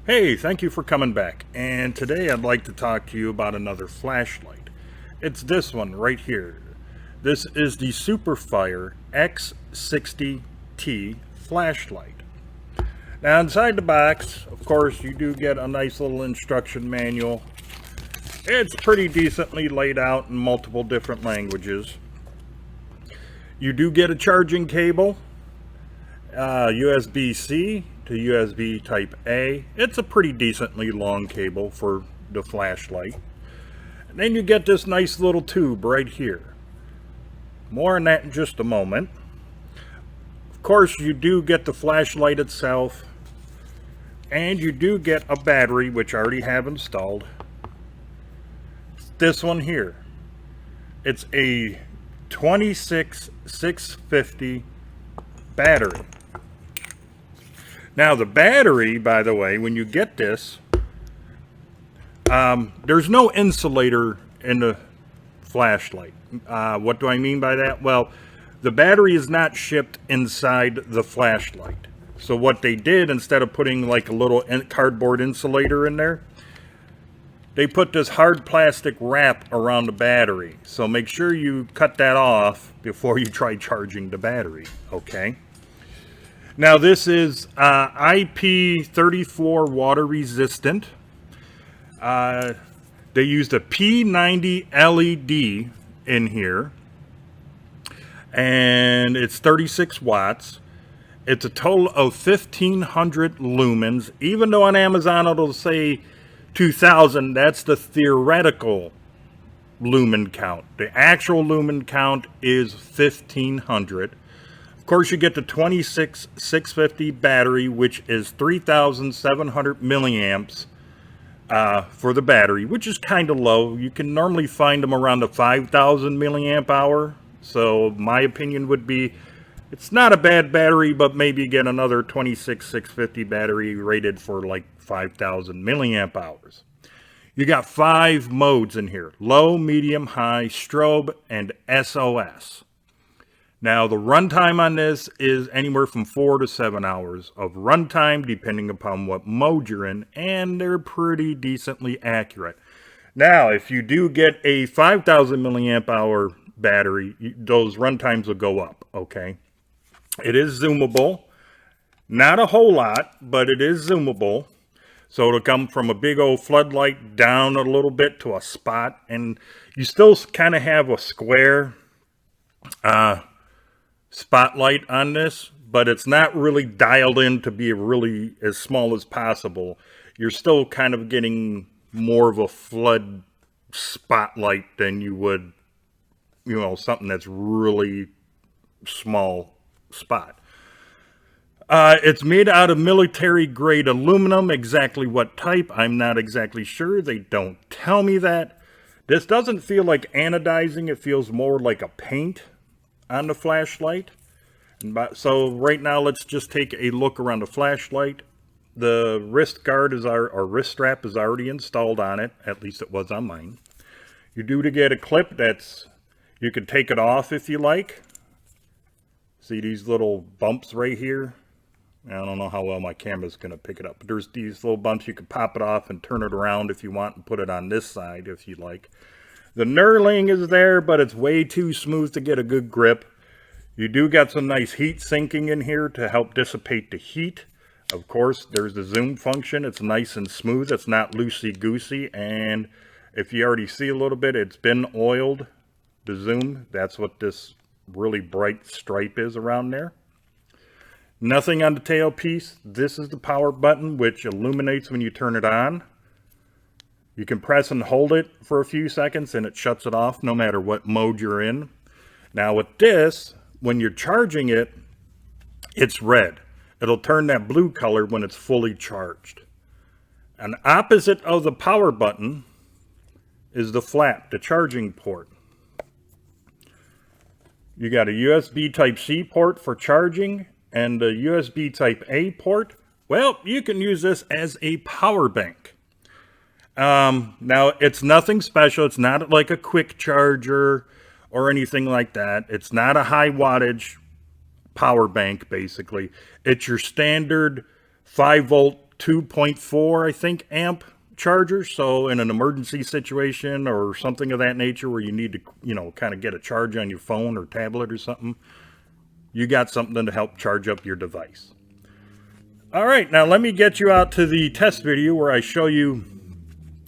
Hey, thank you for coming back. And today I'd like to talk to you about another flashlight. It's this one right here. This is the SuperFire X60 T Flashlight. Now, inside the box, of course, you do get a nice little instruction manual. It's pretty decently laid out in multiple different languages. You do get a charging cable, USB-C to USB Type A. It's a pretty decently long cable for the flashlight. And then you get this nice little tube right here. More on that in just a moment. Of course, you do get the flashlight itself, and you do get a battery, which I already have installed. This one here. It's a 26650 battery. Now the battery, by the way, when you get this, there's no insulator in the flashlight. What do I mean by that? Well, the battery is not shipped inside the flashlight. So what they did, instead of putting like a little cardboard insulator in there, they put this hard plastic wrap around the battery. So make sure you cut that off before you try charging the battery, okay? Now this is IP34 water resistant. They used a P90 LED in here, and it's 36 watts. It's a total of 1500 lumens. Even though on Amazon it'll say 2000, that's the theoretical lumen count. The actual lumen count is 1500. Of course, you get the 26650 battery, which is 3,700 milliamps for the battery, which is kind of low. You can normally find them around the 5,000 milliamp hour. So my opinion would be, it's not a bad battery, but maybe get another 26650 battery rated for like 5,000 milliamp hours. You got 5 modes in here: low, medium, high, strobe, and SOS. Now, the runtime on this is anywhere from 4 to 7 hours of runtime, depending upon what mode you're in, and they're pretty decently accurate. Now, if you do get a 5,000 milliamp hour battery, those runtimes will go up, okay? It is zoomable. Not a whole lot, but it is zoomable. So it'll come from a big old floodlight down a little bit to a spot, and you still kind of have a square spotlight on this, but it's not really dialed in to be really as small as possible. You're still kind of getting more of a flood spotlight than you would, you know, something that's really small spot. It's made out of military grade aluminum. Exactly what type, I'm not exactly sure. They don't tell me that. This doesn't feel like anodizing. It feels more like a paint on the flashlight. So right now, let's just take a look around the flashlight. The wrist guard is or wrist strap is already installed on it. At least it was on mine. You do to get a clip that's, you can take it off if you like. See these little bumps right here? I don't know how well my camera's going to pick it up, but there's these little bumps. You can pop it off and turn it around if you want and put it on this side if you like. The knurling is there, but it's way too smooth to get a good grip. You do got some nice heat sinking in here to help dissipate the heat. Of course, there's the zoom function. It's nice and smooth. It's not loosey-goosey. And if you already see a little bit, it's been oiled, the zoom. That's what this really bright stripe is around there. Nothing on the tailpiece. This is the power button, which illuminates when you turn it on. You can press and hold it for a few seconds and it shuts it off no matter what mode you're in. Now with this, when you're charging it, it's red. It'll turn that blue color when it's fully charged. And opposite of the power button is the flap, the charging port. You got a USB Type-C port for charging and a USB Type-A port. Well, you can use this as a power bank. Now, it's nothing special. It's not like a quick charger or anything like that. It's not a high wattage power bank, basically. It's your standard 5 volt 2.4, I think, amp charger. So in an emergency situation or something of that nature where you need to, you know, kind of get a charge on your phone or tablet or something, you got something to help charge up your device. All right, now let me get you out to the test video where I show you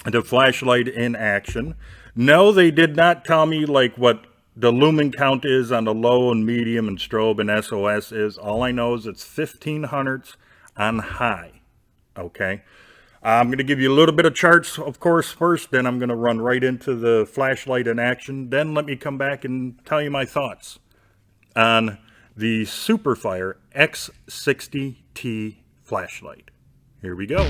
the flashlight in action. No, they did not tell me like what the lumen count is on the low and medium and strobe and SOS is. All I know is it's 1500s on high. Okay, I'm going to give you a little bit of charts, of course, first. Then I'm going to run right into the flashlight in action. Then let me come back and tell you my thoughts on the SuperFire X60 T Flashlight. Here we go.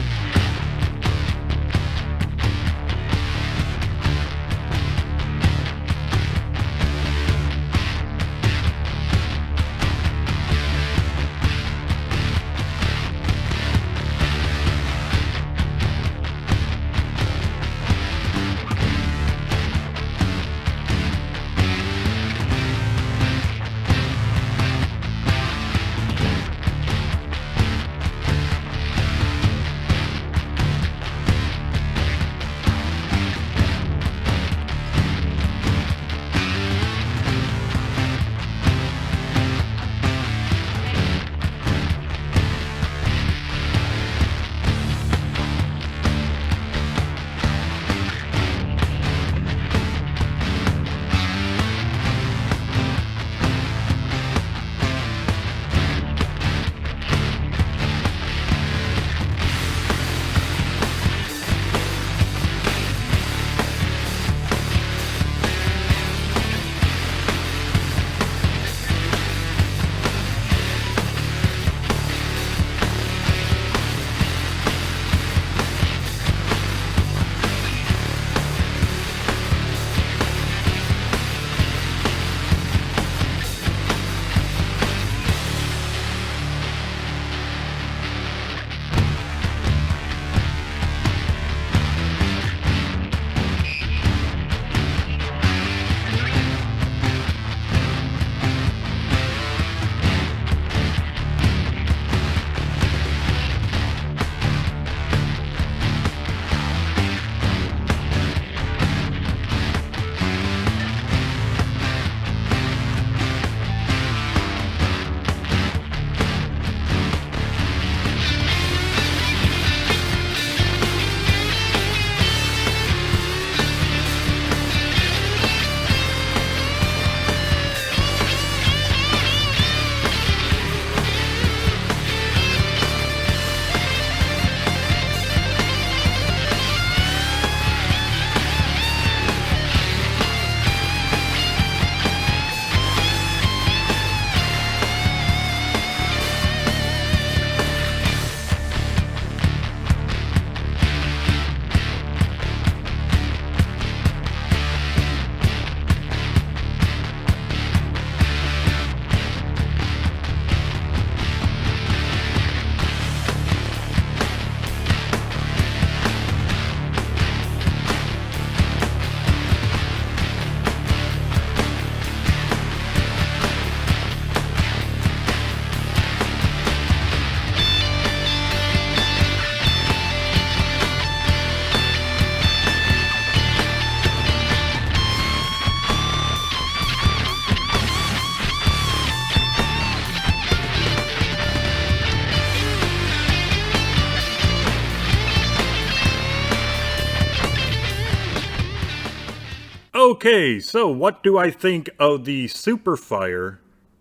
Okay, so what do I think of the SuperFire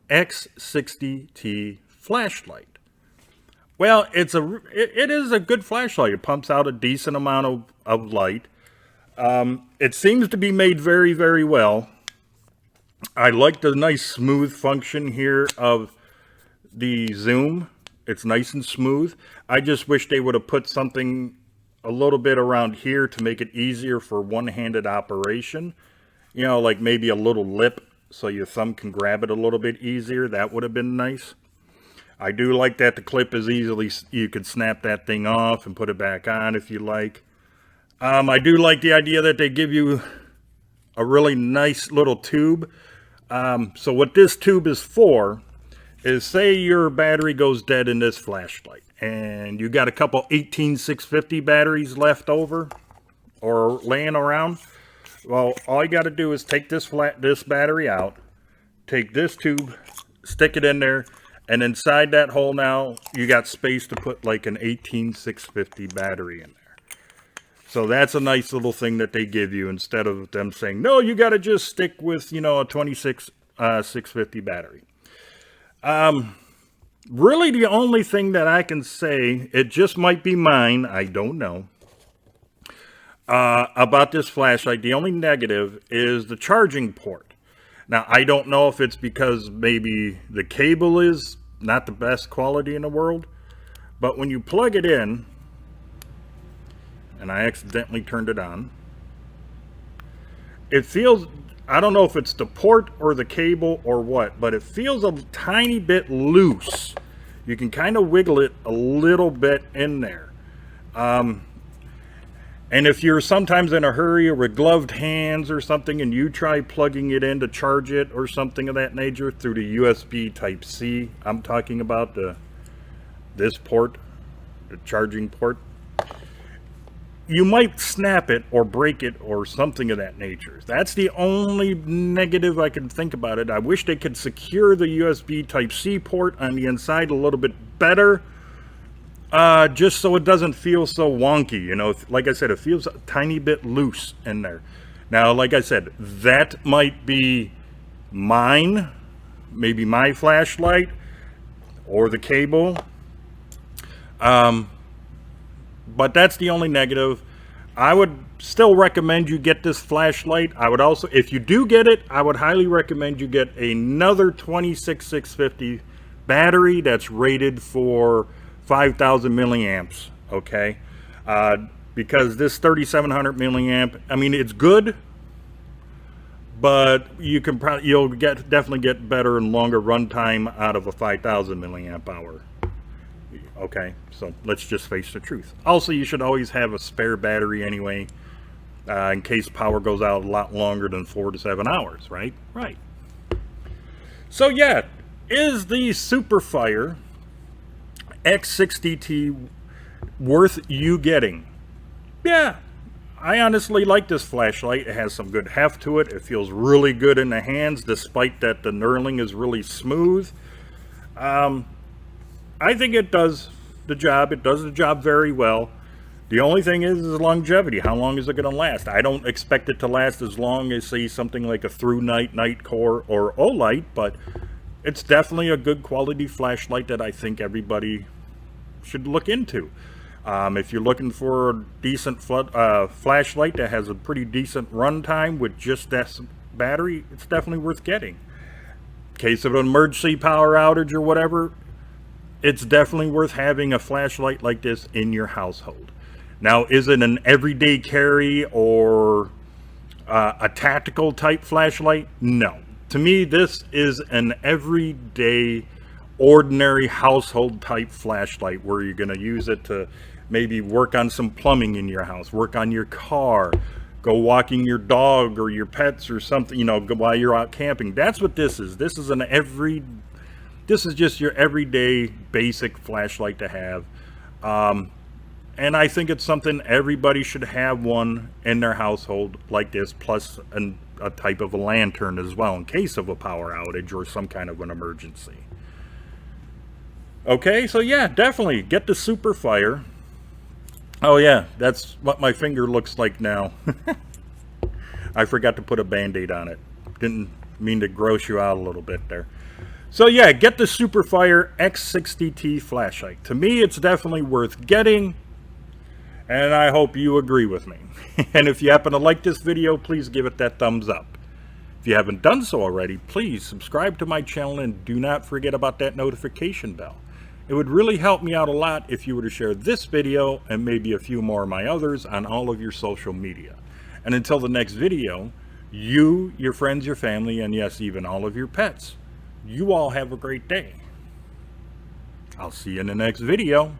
X60 T Flashlight? Well, it is a good flashlight. It pumps out a decent amount of light. It seems to be made very, very well. I like the nice smooth function here of the zoom. It's nice and smooth. I just wish they would have put something a little bit around here to make it easier for one-handed operation. You know, like maybe a little lip so your thumb can grab it a little bit easier. That would have been nice. I do like that the clip is easily, you could snap that thing off and put it back on if you like. I do like the idea that they give you a really nice little tube. So what this tube is for is, say your battery goes dead in this flashlight and you got a couple 18650 batteries left over or laying around, well, all you got to do is take this battery out, take this tube, stick it in there, and inside that hole now, you got space to put like an 18650 battery in there. So that's a nice little thing that they give you instead of them saying, no, you got to just stick with, you know, a 650 battery. Really the only thing that I can say, it just might be mine, I don't know, about this flashlight, the only negative is the charging port. Now, I don't know if it's because maybe the cable is not the best quality in the world, but when you plug it in, and I accidentally turned it on, it feels, I don't know if it's the port or the cable or what, but it feels a tiny bit loose. You can kind of wiggle it a little bit in there. And if you're sometimes in a hurry or with gloved hands or something and you try plugging it in to charge it or something of that nature through the USB Type-C, I'm talking about this port, the charging port, you might snap it or break it or something of that nature. That's the only negative I can think about it. I wish they could secure the USB Type-C port on the inside a little bit better. Just so it doesn't feel so wonky, you know. Like I said, it feels a tiny bit loose in there. Now, like I said, that might be mine, maybe my flashlight, or the cable. But that's the only negative. I would still recommend you get this flashlight. I would also, if you do get it, I would highly recommend you get another 26650 battery that's rated for 5,000 milliamps, okay? Because this 3,700 milliamp, I mean, it's good, but you'll definitely get better and longer runtime out of a 5,000 milliamp hour. Okay, so let's just face the truth. Also, you should always have a spare battery anyway, in case power goes out a lot longer than 4 to 7 hours, right? Right. So yeah, is the SuperFire X60 T worth you getting? Yeah, I honestly like this flashlight. It has some good heft to it. It feels really good in the hands, despite that the knurling is really smooth. I think it does the job. It does the job very well. The only thing is longevity. How long is it going to last? I don't expect it to last as long as, say, something like a ThruNite, Nitecore, or Olight, but it's definitely a good quality flashlight that I think everybody should look into. If you're looking for a decent flashlight that has a pretty decent runtime with just that battery, it's definitely worth getting. In case of an emergency power outage or whatever, it's definitely worth having a flashlight like this in your household. Now, is it an everyday carry or a tactical type flashlight? No. To me, this is an everyday, ordinary household type flashlight where you're going to use it to maybe work on some plumbing in your house, work on your car, go walking your dog or your pets or something, you know, while you're out camping. That's what this is. This is this is just your everyday basic flashlight to have. And I think it's something everybody should have one in their household like this, plus a type of a lantern as well in case of a power outage or some kind of an emergency. Okay, so yeah, definitely get the SuperFire. Oh yeah, that's what my finger looks like now. I forgot to put a Band-Aid on it. Didn't mean to gross you out a little bit there. So yeah, get the SuperFire X60 T Flashlight. To me, it's definitely worth getting, and I hope you agree with me. And if you happen to like this video, please give it that thumbs up. If you haven't done so already, please subscribe to my channel and do not forget about that notification bell. It would really help me out a lot if you were to share this video and maybe a few more of my others on all of your social media. And until the next video, you, your friends, your family, and yes, even all of your pets, you all have a great day. I'll see you in the next video.